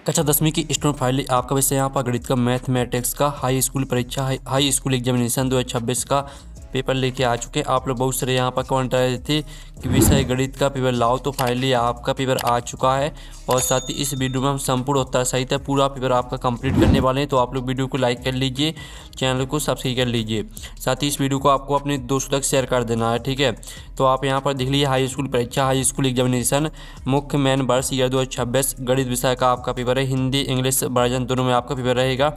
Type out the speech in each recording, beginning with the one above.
कक्षा 10वीं की स्टूडेंट फाइनली आपका विषय यहाँ पर गणित का मैथमेटिक्स का हाई स्कूल परीक्षा हाई स्कूल एग्जामिनेशन 2026 का पेपर लेके आ चुके हैं। आप लोग बहुत सारे यहाँ पर कमेंट रहे थे कि विषय गणित का पेपर लाओ, तो फाइनली आपका पेपर आ चुका है। और साथ ही इस वीडियो में हम संपूर्ण उत्तर सहित पूरा पेपर आपका कंप्लीट करने वाले हैं। तो आप लोग वीडियो को लाइक कर लीजिए, चैनल को सब्सक्राइब कर लीजिए, साथ ही इस वीडियो को आपको अपने दोस्तों तक शेयर कर देना है, ठीक है। तो आप यहाँ पर देख लीजिए हाई स्कूल परीक्षा हाई स्कूल एग्जामिनेशन मुख्य मेन वर्ष ईयर 2026 गणित विषय का आपका पेपर है। हिंदी इंग्लिश वर्जन दोनों में आपका पेपर रहेगा।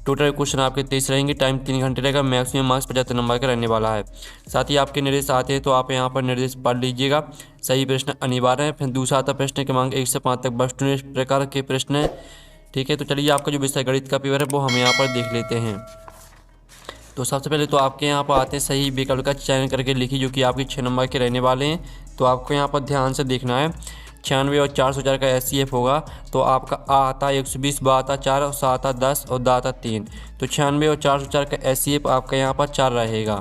टोटल क्वेश्चन आपके 23 रहेंगे। टाइम 3 घंटे रहेगा। मैक्सिमम मार्क्स 75 नंबर का रहने वाला है। साथ ही आपके निर्देश आते हैं तो आप यहाँ पर निर्देश पढ़ लीजिएगा। सही प्रश्न अनिवार्य है। फिर दूसरा आता प्रश्न क्रमांक 1 से 5 तक वस्तु इस प्रकार के प्रश्न, ठीक है। तो चलिए आपका जो विषय गणित का पेपर है वो हम यहाँ पर देख लेते हैं। तो सबसे पहले तो आपके यहाँ पर आते हैं सही विकल्प का चयन करके लिखिए, जो कि आपके 6 नंबर के रहने वाले हैं। तो आपको यहाँ पर ध्यान से देखना है। 96 और 404 का SCF होगा। तो आपका आ आता 120, बा आता 4 और सा आता 10 और दा आता 3। तो 96 और 404 का SCF आपका यहाँ पर 4 रहेगा।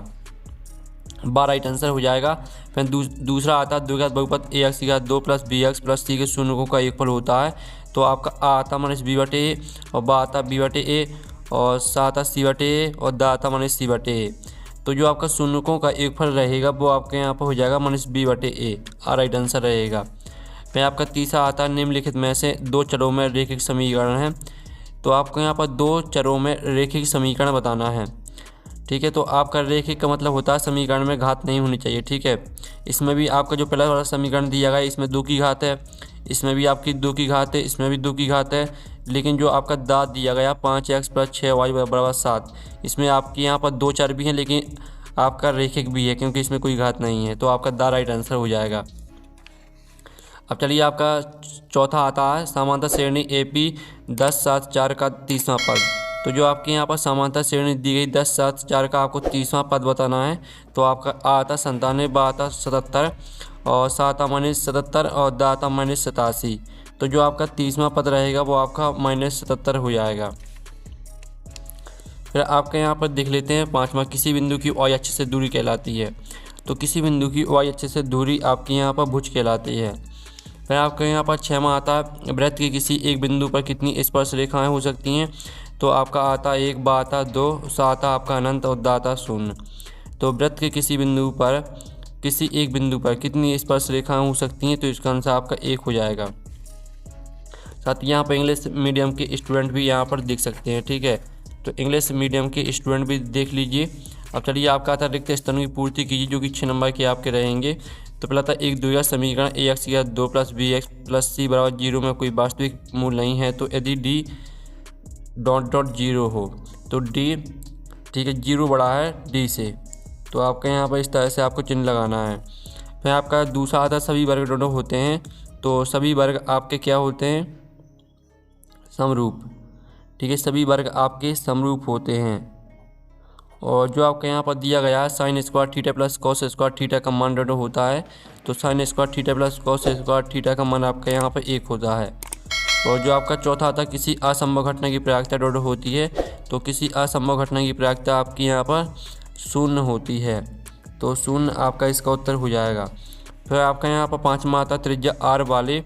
12 राइट आंसर हो जाएगा। फिर दूसरा आता द्विघात बहुपद ax की घात 2 प्लस bx प्लस c के शून्यों का एक फल होता है। तो आपका आ आता -b/a और बा आता b/a और सा आता c/a और दा आता -c/a। तो जो आपका शून्यों का एक फल रहेगा वो आपके यहाँ पर हो जाएगा -b/a। राइट आंसर रहेगा। फिर आपका तीसरा आता है निम्नलिखित में से दो चरों में रैखिक समीकरण है। तो आपको यहाँ पर दो चरों में रैखिक समीकरण बताना है, ठीक है। तो आपका रैखिक का मतलब होता है समीकरण में घात नहीं होनी चाहिए, ठीक है। इसमें भी आपका जो पहला वाला समीकरण दिया गया है इसमें 2 की घात है, इसमें भी आपकी 2 की घात है, इसमें भी 2 की घात है। लेकिन जो आपका दाँत दिया गया 5x + 6y = 7, इसमें आपके यहाँ पर 2 चर भी हैं लेकिन आपका रैखिक भी है क्योंकि इसमें कोई घात नहीं है। तो आपका दा राइट आंसर हो जाएगा। अब चलिए आपका चौथा आता है समांतर श्रेणी AP 10 7 4 का 30वां पद। तो जो आपके यहाँ पर समांतर श्रेणी दी गई 10 7 4 का आपको 30वां पद बताना है। तो आपका आ आता 97, बा आता 77 और सा आता -77 और दा आता -87। तो जो आपका 30वां पद रहेगा वो आपका -77 हो जाएगा। फिर आपके यहाँ पर देख लेते हैं 5वां, किसी बिंदु की y अक्ष से दूरी कहलाती है। तो किसी बिंदु की y अक्ष से दूरी आपके यहाँ पर भुज कहलाती है। फिर आपके यहाँ पर 6वां आता है वृत्त के किसी एक बिंदु पर कितनी स्पर्श रेखाएं हो सकती हैं। तो आपका आता 1, बा आता 2, सा आता आपका अनंत और दा आता 0। तो वृत्त के किसी बिंदु पर किसी एक बिंदु पर कितनी स्पर्श रेखाएं हो सकती हैं। तो इसका आंसर आपका 1 हो जाएगा। साथ ही यहाँ पर इंग्लिश मीडियम के स्टूडेंट भी यहाँ पर देख सकते हैं, ठीक है। तो इंग्लिश मीडियम के स्टूडेंट भी देख लीजिए। अब चलिए आपका आता रिक्त स्थानों की पूर्ति कीजिए, जो कि 6 नंबर के आपके रहेंगे। तो पहला था एक द्विघात समीकरण ax की घात 2 प्लस bx प्लस c = 0 में कोई वास्तविक मूल नहीं है। तो यदि d ... 0 हो तो d, ठीक है, 0 बड़ा है d से। तो आपका यहाँ पर इस तरह से आपको चिन्ह लगाना है। फिर आपका दूसरा आता सभी वर्ग दोनों होते हैं। तो सभी वर्ग आपके क्या होते हैं, समरूप, ठीक है। सभी वर्ग आपके समरूप होते हैं। और जो आपके यहाँ पर दिया गया है sin² theta plus cos² theta का मान दोनों होता है। तो sin² theta plus cos² theta का मान आपका यहाँ पर 1 होता है। और जो आपका चौथा आता है किसी असंभव घटना की प्रायिकता दोनों होती है। तो किसी असंभव घटना की प्रायिकता आपकी यहाँ पर 0 होती है। तो 0 आपका इसका उत्तर हो जाएगा। फिर आपका यहाँ पर 5वां आता त्रिज्या r वाले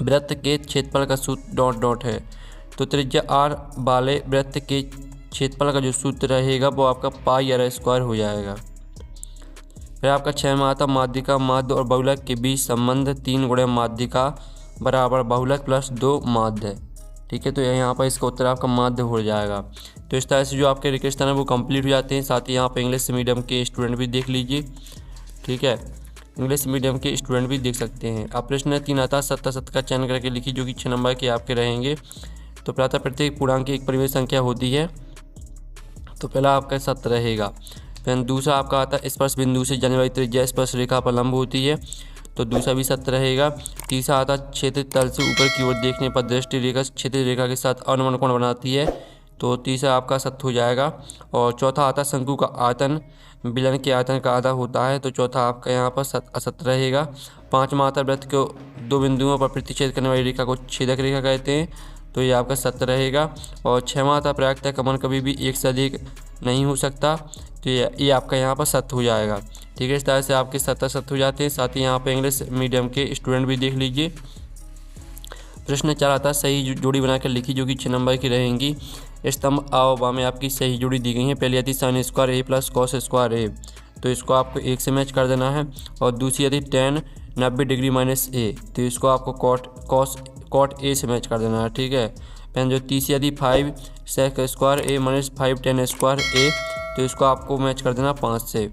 वृत्त के क्षेत्रफल का सूत्र ... है। तो त्रिज्या r वाले वृत्त के क्षेत्रफल का जो सूत्र रहेगा वो आपका πr² हो जाएगा। फिर आपका 6वां आता माध्यिका माध्य और बहुलक के बीच संबंध 3 × माध्यिका बराबर बहुलक प्लस 2 माध्य, ठीक है। तो यहाँ पर इसका उत्तर आपका माध्य हो जाएगा। तो इस तरह से जो आपके रिक्त स्थान है वो कंप्लीट हो जाते हैं। साथ ही यहाँ पर इंग्लिश मीडियम के स्टूडेंट भी देख लीजिए, ठीक है। इंग्लिश मीडियम के स्टूडेंट भी देख सकते हैं। अब प्रश्न 3 आता सत्ता का चयन करके लिखिए, जो कि 6 नंबर के आपके रहेंगे। तो प्रातः प्रत्येक पूर्णांक की एक परिमेय संख्या होती है। तो पहला आपका 7 रहेगा। फिर दूसरा आपका आता है स्पर्श बिंदु से जाने वाली त्रिज्या स्पर्श रेखा पर लंब होती है। तो दूसरा भी 7 रहेगा। तीसरा आता क्षेत्रीय तल से ऊपर की ओर देखने पर दृष्टि रेखा क्षेत्रीय रेखा के साथ अनुमान कोण बनाती है। तो तीसरा आपका 7 हो जाएगा। और चौथा आता शंकु का आयतन विलन के आयतन का आधा होता है। तो चौथा आपका यहाँ पर 7 रहेगा। 5वां आता वृत्त को 2 बिंदुओं पर प्रतिच्छेद करने वाली रेखा को छेदक रेखा कहते हैं। तो ये आपका 7 रहेगा। और 6वां आता प्रायिकता का मान कभी भी 1 से अधिक नहीं हो सकता। तो ये आपका यहाँ पर 7 हो जाएगा, ठीक है। इस तरह से आपके 7 हो जाते हैं। साथ ही यहाँ पर इंग्लिश मीडियम के स्टूडेंट भी देख लीजिए। प्रश्न 4 आता है सही जोड़ी बनाकर लिखी जो कि 6 नंबर की रहेंगी। स्तंभ आ और बा में आपकी सही जोड़ी दी गई है। पहली आती साइन स्क्वायर ए प्लस कॉस स्क्वायर ए, तो इसको आपको 1 से मैच कर देना है। और दूसरी आती tan 90 डिग्री माइनस ए, तो इसको आपको कॉट ए से मैच कर देना है, ठीक है। फिर जो तीसरी आती 5 सेक स्क्वायर ए माइनस 5 tan स्क्वायर ए, तो इसको आपको मैच कर देना 5 से।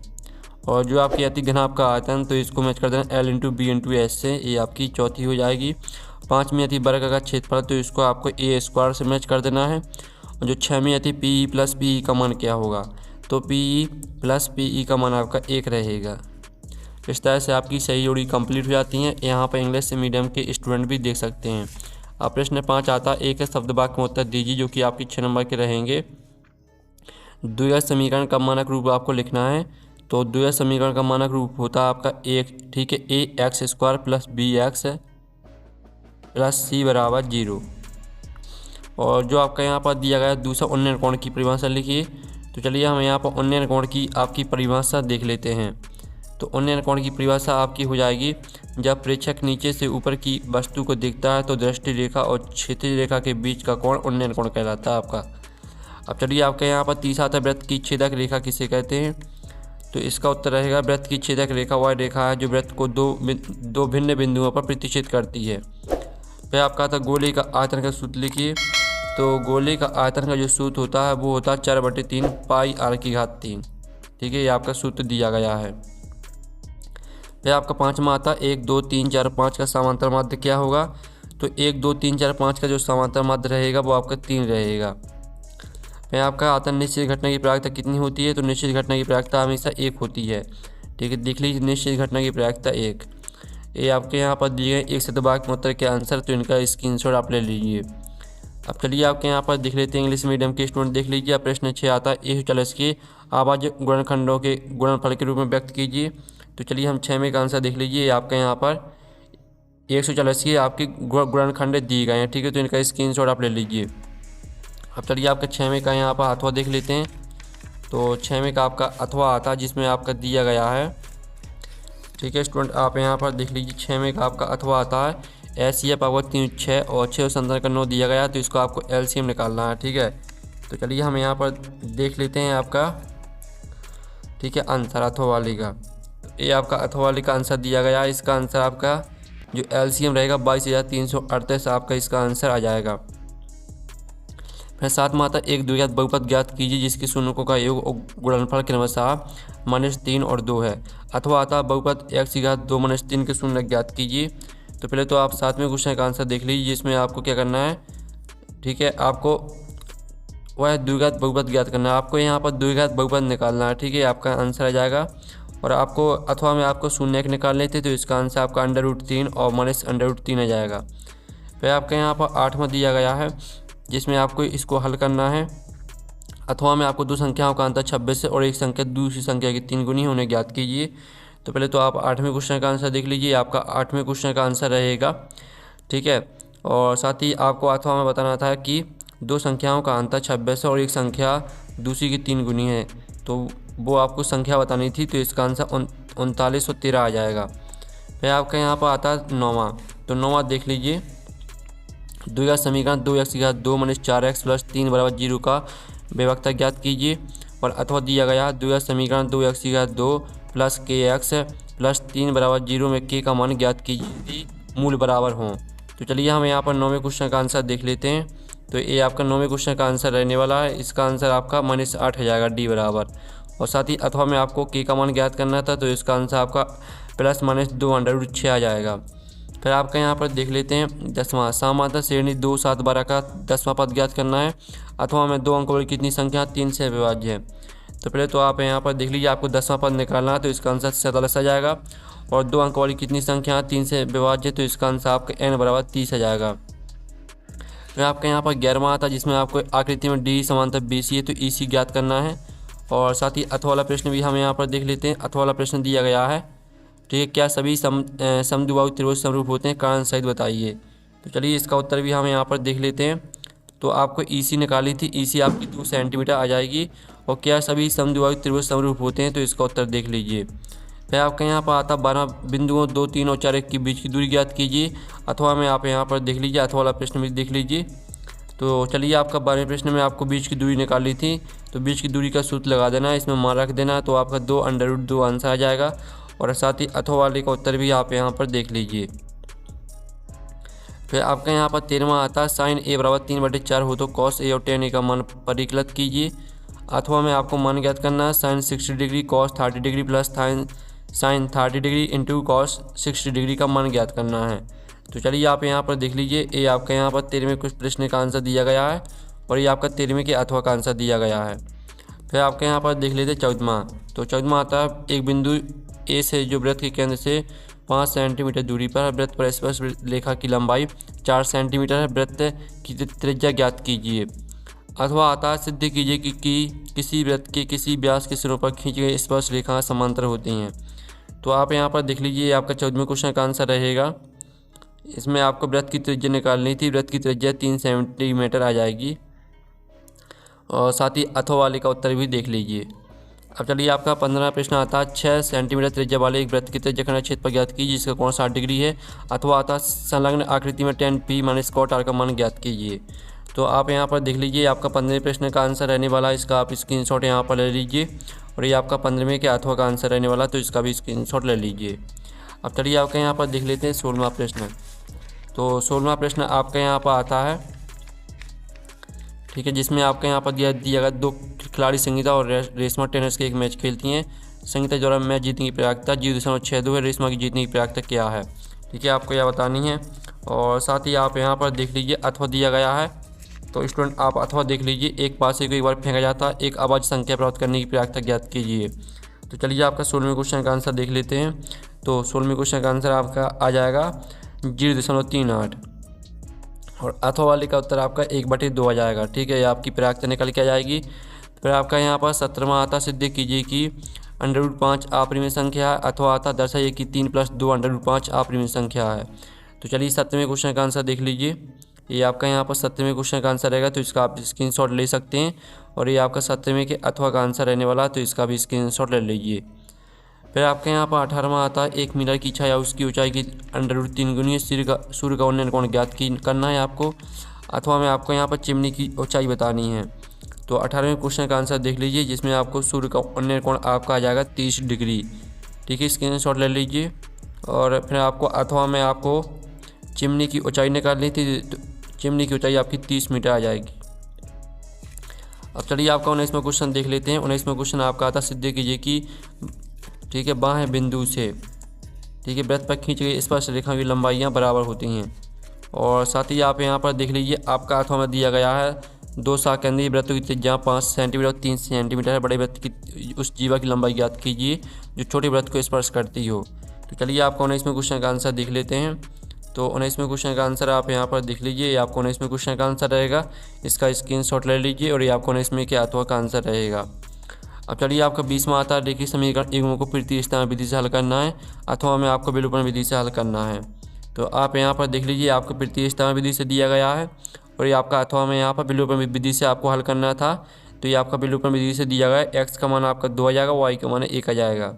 और जो आपकी आती घनाभ का आयतन, तो इसको मैच कर देना L into B into S से, ये आपकी चौथी हो जाएगी। 5वीं आती वर्ग का क्षेत्रफल, तो इसको आपको ए स्क्वायर से मैच कर देना है। और जो 6वीं आती P E plus P E का मान क्या होगा, तो P E plus P E का मान आपका 1 रहेगा। इस तरह से आपकी सही जोड़ी कंप्लीट हो जाती हैं। यहाँ पर इंग्लिश मीडियम के स्टूडेंट भी देख सकते हैं। अब प्रश्न 5 आता है एक शब्द वाक्य में उत्तर दीजिए जो कि आपकी 6 नंबर के रहेंगे। द्विघात समीकरण का मानक रूप आपको लिखना है। तो द्विघात समीकरण का मानक रूप होता है आपका 1, ठीक है, a x square plus b x plus c बराबर 0। और जो आपका यहाँ पर दिया गया दूसरा उन्नयन कोण की परिभाषा लिखिए। तो चलिए हम यहाँ पर उन्नयन कोण की आपकी परिभाषा देख लेते हैं। तो उन्नयन कोण की परिभाषा आपकी हो जाएगी, जब प्रेक्षक नीचे से ऊपर की वस्तु को देखता है तो दृष्टि रेखा और क्षैतिज रेखा के बीच का कोण उन्नयन कोण कहलाता है आपका। अब चलिए आपके यहाँ पर तीसरा आता है वृत्त की छेदक रेखा किसे कहते हैं। तो इसका उत्तर रहेगा वृत्त की छेदक रेखा वह रेखा है जो वृत्त को दो भिन्न बिंदुओं पर प्रतिच्छेद करती है। फिर आपका आता है गोले का आयतन का सूत्र लिखिए। तो गोले का आयतन का जो सूत्र होता है वो होता है 4/3 पाई r की घात 3, ठीक है, ये आपका सूत्र दिया गया है। फिर आपका 5वां आता है 1 2 3 4 5 का समांतर माध्य क्या होगा। तो 1 2 3 4 5 का जो समांतर माध्य रहेगा वो आपका 3 रहेगा। फिर आपका आता है निश्चित घटना की प्रायिकता कितनी होती है। तो निश्चित घटना की प्रायिकता हमेशा 1 होती है, ठीक है, देख लीजिए निश्चित घटना की प्रायिकता 1। ये आपके यहाँ पर दिए गए एक शब्द वाक्य में उत्तर के आंसर, तो इनका स्क्रीनशॉट आप ले लीजिए। अब चलिए आपके यहाँ पर देख लेते हैं इंग्लिश मीडियम के स्टूडेंट देख लीजिए। प्रश्न 6 आता है एक चलस के आवाज गुणनखंडों के गुणनफल के रूप में व्यक्त कीजिए। तो चलिए हम 6वें का आंसर देख लीजिए। आपके यहाँ पर 140 के आपके गुणनखंड दिए गए हैं, ठीक है, तो इनका स्क्रीनशॉट आप ले लीजिए। अब चलिए आपके 6वें का यहाँ पर अथवा देख लेते हैं। तो 6वें का आपका अथवा आता है जिसमें आपका दिया गया है, ठीक है स्टूडेंट, आप यहाँ पर देख लीजिए। 6वें का आपका अथवा आता है ऐसी पावर 3 6 और 6 संतान का 9 दिया गया है, तो इसको आपको एलसीएम निकालना है, ठीक है। तो चलिए हम यहाँ पर देख लेते हैं आपका, ठीक है, आंसर अथवा वाली का। ये आपका अथवा वाली का आंसर दिया गया है। इसका आंसर आपका जो एलसीएम रहेगा 22,338 आपका इसका आंसर आ जाएगा। फिर 7वां आता एक द्विघात बहुपद ज्ञात कीजिए जिसके शून्यों का योग और गुणनफल क्रमशः -3 और 2 है। अथवा आता बहुपद x की घात 2 - 3 के शून्य ज्ञात कीजिए। तो पहले तो आप 7वें क्वेश्चन का आंसर देख लीजिए जिसमें आपको क्या करना है, ठीक है, आपको वह द्विघात बहुपद ज्ञात करना है। आपको यहाँ पर द्विघात बहुपद निकालना है, ठीक है, आपका आंसर आ जाएगा। और आपको अथवा में आपको शून्य निकालने थे, तो इसका आंसर आपका √3 और -√3 आ जाएगा। फिर आपके यहाँ पर 8वां दिया गया है जिसमें आपको इसको हल करना है। अथवा में आपको 2 संख्याओं का अंतर 26 है और एक संख्या दूसरी संख्या की 3 गुनी है, उन्हें ज्ञात कीजिए। तो पहले तो आप 8वें क्वेश्चन का आंसर देख लीजिए। आपका 8वें क्वेश्चन का आंसर रहेगा, ठीक है। और साथ ही आपको अथवा में बताना था कि 2 संख्याओं का अंतर 26 है और एक संख्या दूसरी की 3 गुनी है, तो वो आपको संख्या बतानी थी, तो इसका आंसर 39 और 13 आ जाएगा। फिर आपका यहाँ पर आता है 9वां। तो 9वां देख लीजिए। द्विघात समीकरण 2x की घात 2 - 4x + 3 = 0 का विभक्ता ज्ञात कीजिए। और अथवा दिया गया द्विघात समीकरण 2x की घात 2 + kx + 3 = 0 में k का मान ज्ञात कीजिए यदि मूल बराबर हों। तो चलिए हम यहाँ पर 9वें क्वेश्चन का आंसर देख लेते हैं। तो ये आपका 9वें क्वेश्चन का आंसर रहने वाला है। इसका आंसर आपका -8 आ जाएगा, डी बराबर। और साथ ही अथवा में आपको k का मान ज्ञात करना था, तो इसका आंसर आपका +-2 √6 आ जाएगा। फिर आपका यहाँ पर देख लेते हैं 10वां। सामान्यतः श्रेणी 2 7 12 का 10वां पद ज्ञात करना है। अथवा में 2 अंकों वाली कितनी संख्या 3 से विभाज्य है। तो पहले तो आप यहाँ पर देख लीजिए, आपको 10वां पद निकालना है, तो इसका आंसर 47 आ जाएगा। और 2 अंकों वाली कितनी संख्या 3 से विभाज्य, तो इसका आंसर आपका n = 30 आ जाएगा। फिर आपका यहाँ पर 11वां आता है जिसमें आपको आकृति में डी समांतर BC है, तो EC ज्ञात करना है। और साथ ही अथवा वाला प्रश्न भी हम यहाँ पर देख लेते हैं। अथवा वाला प्रश्न दिया गया है, ठीक है, क्या सभी समद्विबाहु त्रिभुज समरूप होते हैं, कारण सहित बताइए। तो चलिए इसका उत्तर भी हम यहाँ पर देख लेते हैं। तो आपको EC निकाली थी, EC आपकी 2 सेंटीमीटर आ जाएगी। और क्या सभी समद्विबाहु त्रिभुज समरूप होते हैं, तो इसका उत्तर देख लीजिए। फिर आपके यहाँ पर आता 12 बिंदुओं 2, 3 और 4, 1 के बीच की दूरी ज्ञात कीजिए। अथवा में आप यहाँ पर देख लीजिए, अथवा वाला प्रश्न भी देख लीजिए। तो चलिए, आपका 12वें प्रश्न में आपको बीच की दूरी निकाली थी, तो बीच की दूरी का सूत्र लगा देना है, इसमें मान रख देना है, तो आपका 2√2 आंसर आ जाएगा। और साथ ही अथवा वाले का उत्तर भी आप यहाँ पर देख लीजिए। फिर आपका यहाँ पर 13वां आता है साइन ए बराबर 3/4 हो तो कॉस ए और टेन ए का मान परिकलित कीजिए। अथवा में आपको मान ज्ञात करना है sine 60 degree cos 30 degree plus sine 30 degree into cos 60 degree का मान ज्ञात करना है। तो चलिए, आप यहाँ पर देख लीजिए, ये आपका यहाँ पर 13वें कुछ प्रश्न का आंसर दिया गया है और ये आपका 13वें के अथवा का आंसर दिया गया है। फिर आपके यहाँ पर देख लेते 14वां। तो 14वां आता है एक बिंदु ए से जो वृत्त के केंद्र से 5 सेंटीमीटर दूरी पर है, वृत्त पर स्पर्श रेखा की लंबाई 4 सेंटीमीटर है, वृत्त की त्रिज्या ज्ञात कीजिए। अथवा आता है सिद्ध कीजिए कि किसी वृत्त के किसी व्यास के सिरों पर खींची गई स्पर्श रेखाएं समांतर होती हैं। तो आप यहाँ पर देख लीजिए, आपका 14वें क्वेश्चन का आंसर रहेगा। इसमें आपको वृत्त की त्रिज्या निकालनी थी, वृत्त की त्रिज्या 3 सेंटीमीटर आ जाएगी। और साथ ही अथवा वाले का उत्तर भी देख लीजिए। अब चलिए, आपका 15वां प्रश्न आता है 6 सेंटीमीटर त्रिज्या वाले एक वृत्त की त्रिज्या खंड क्षेत्र पर ज्ञात कीजिए जिसका कोण 60 डिग्री है। अथवा आता संलग्न आकृति में tan p - cot r का मान ज्ञात कीजिए। तो आप यहाँ पर देख लीजिए, आपका 15वें प्रश्न का आंसर रहने वाला है, इसका आप स्क्रीनशॉट यहाँ पर ले लीजिए। और ये आपका 15वें के अथवा का आंसर रहने वाला, तो इसका भी स्क्रीनशॉट ले लीजिए। अब चलिए, आपका यहाँ पर देख लेते हैं 16वां प्रश्न। तो 16वां प्रश्न आपका यहाँ पर आता है, ठीक है, जिसमें आपके यहाँ पर दिया गया 2 खिलाड़ी संगीता और रेशमा टेनिस के एक मैच खेलती हैं। संगीता द्वारा मैच जीतने की प्रायिकता 0.62 है, रेशमा की जीतने की प्रायिकता क्या है, ठीक है, आपको यह बतानी है। और साथ ही आप यहाँ पर देख लीजिए, अथवा दिया गया है। तो स्टूडेंट आप अथवा देख लीजिए, एक पासे को एक बार फेंका जाता है, एक अभाज्य संख्या प्राप्त करने की प्रायिकता ज्ञात कीजिए। तो चलिए, आपका 16वें क्वेश्चन का आंसर देख लेते हैं। तो 16वें क्वेश्चन का आंसर आपका आ जाएगा 0.38 और अथवा वाले का उत्तर आपका 1/2 आ जाएगा, ठीक है, ये आपकी प्रायिकता निकल के आ जाएगी। फिर आपका यहाँ पर 17वां आता सिद्ध कीजिए कि √5 अपरिमेय संख्या है। अथवा आता दर्शाइए कि 3 + 2 √5 अपरिमेय संख्या है। तो चलिए, 17वें क्वेश्चन का आंसर देख लीजिए, ये आपका यहाँ पर 17वें क्वेश्चन का आंसर रहेगा, तो इसका आप स्क्रीनशॉट ले सकते हैं। और ये आपका 17वें के अथवा का आंसर रहने वाला, तो इसका भी स्क्रीनशॉट ले लीजिए। फिर आपके यहाँ पर 18वां आता है 1 मीटर की छाया उसकी ऊंचाई की √3 गुनी सूर्य का उन्नयन कोण ज्ञात करना है आपको। अथवा में आपको यहाँ पर चिमनी की ऊंचाई बतानी है। तो 18वें क्वेश्चन का आंसर देख लीजिए, जिसमें आपको सूर्य का उन्नयन कोण आपका आ जाएगा 30 डिग्री, ठीक है, स्क्रीनशॉट ले लीजिए। और फिर आपको अथवा में आपको चिमनी की ऊंचाई निकालनी थी, तो चिमनी की ऊंचाई आपकी 30 मीटर आ जाएगी। अब चलिए, आपका 19वां क्वेश्चन देख लेते हैं। 19वां क्वेश्चन आपका आता सिद्ध कीजिए कि, ठीक है, बाएं बिंदु से, ठीक है, वृत्त पर खींची गई स्पर्श रेखा की लंबाइयाँ बराबर होती हैं। और साथ ही आप यहाँ पर देख लीजिए, आपका अथवा में दिया गया है 2 सकेंद्रीय वृत्तों की त्रिज्या 5 सेंटीमीटर और 3 सेंटीमीटर है। बड़े वृत्त की उस जीवा की लंबाई ज्ञात कीजिए जो छोटे वृत्त को स्पर्श करती हो। तो चलिए, आपका 19वें क्वेश्चन का आंसर देख लेते हैं। तो 19वें क्वेश्चन का आंसर आप यहाँ पर देख लीजिए, ये आपको 19वें क्वेश्चन का आंसर रहेगा, इसका स्क्रीनशॉट ले लीजिए। और ये आपको 19वें के अथवा का आंसर रहेगा। अब चलिए, आपका 20वां आता है रेखीय समीकरण युग्मों को प्रतिस्थापन विधि से हल करना है। अथवा में आपको विलोपन विधि से हल करना है। तो आप यहाँ पर देख लीजिए, आपको प्रतिस्थापन विधि से दिया गया है और ये आपका अथवा में यहाँ पर विलोपन विधि से आपको हल करना था। तो ये आपका विलोपन विधि से दिया गया है, x का मान आपका 2 आ जाएगा, y का मान 1 आ जाएगा।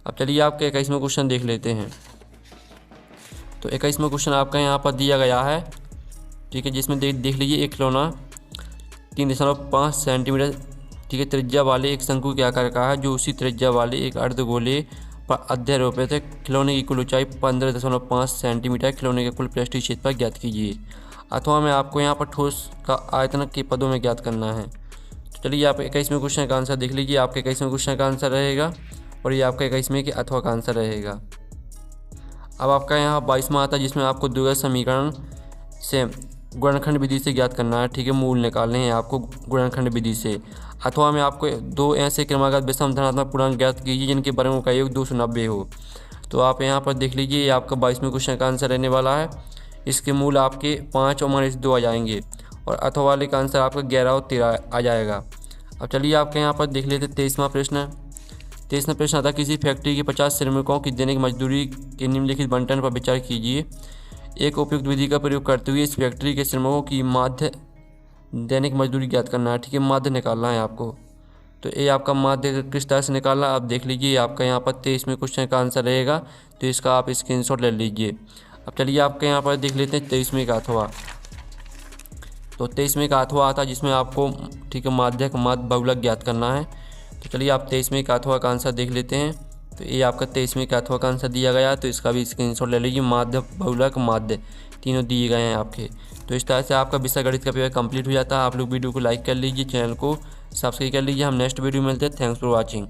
अब चलिए, आपका 21वां क्वेश्चन देख लेते हैं। तो 21वां क्वेश्चन आपका यहाँ पर दिया गया है, ठीक है, जिसमें देख लीजिए, एक खिलौना 3.5 सेंटीमीटर, ठीक है, त्रिज्या वाले एक शंकु के आकार का है जो उसी त्रिज्या वाले एक अर्धगोले पर अध्यारोपित है। खिलौने की कुल ऊंचाई 15.5 सेंटीमीटर। खिलौने के कुल पृष्ठीय क्षेत्र पर ज्ञात कीजिए। अथवा में आपको यहाँ पर ठोस का आयतन के पदों में ज्ञात करना है। तो चलिए, आप 21वें क्वेश्चन का आंसर देख लीजिए, आपके 21वें क्वेश्चन का आंसर रहेगा और ये आपका 21वें के अथवा का आंसर रहेगा। अब आपका यहाँ 22वां आता है, जिसमें आपको द्विघात समीकरण से गुणनखंड विधि से ज्ञात करना है, ठीक है, मूल निकालने हैं आपको गुणनखंड विधि से। अथवा में आपको 2 ऐसे क्रमागत विषम धनात्मक पूर्णांक ज्ञात कीजिए जिनके वर्गों का योग 290 हो। तो आप यहाँ पर देख लीजिए, ये आपका 22वें क्वेश्चन का आंसर रहने वाला है। इसके मूल आपके 5 और -2 आ जाएंगे और अथवा वाले का आंसर आपका 11 और 13 आ जाएगा। अब चलिए, आपके यहाँ पर देख लेते 23वां प्रश्न। 23वां प्रश्न आता, किसी फैक्ट्री के 50 श्रमिकों की दैनिक मजदूरी के निम्नलिखित बंटन पर विचार कीजिए। एक उपयुक्त विधि का प्रयोग करते हुए इस फैक्ट्री के श्रमिकों की माध्य दैनिक मजदूरी ज्ञात करना है, ठीक है, माध्य निकालना है आपको। तो ये आपका माध्य किस तरह से निकालना आप देख लीजिए। आपका यहाँ पर 23वें क्वेश्चन का आंसर रहेगा, तो इसका आप स्क्रीनशॉट ले लीजिए। अब चलिए आपके यहाँ पर देख लेते हैं 23वें का अथवा। तो 23वें का अथवा आता है जिसमें आपको ठीक है माध्यक माध्य बहुलक ज्ञात करना है। तो चलिए आप 23वें का अथवा का आंसर देख लेते हैं। तो ये आपका 23वें का अथवा का आंसर दिया गया है, तो इसका भी स्क्रीनशॉट ले लीजिए। माध्य बहुलक माध्य तीनों दिए गए हैं आपके। तो इस तरह से आपका विषय गणित का पेपर कंप्लीट हो जाता है। आप लोग वीडियो को लाइक कर लीजिए, चैनल को सब्सक्राइब कर लीजिए। हम नेक्स्ट वीडियो में मिलते हैं। Thanks for watching.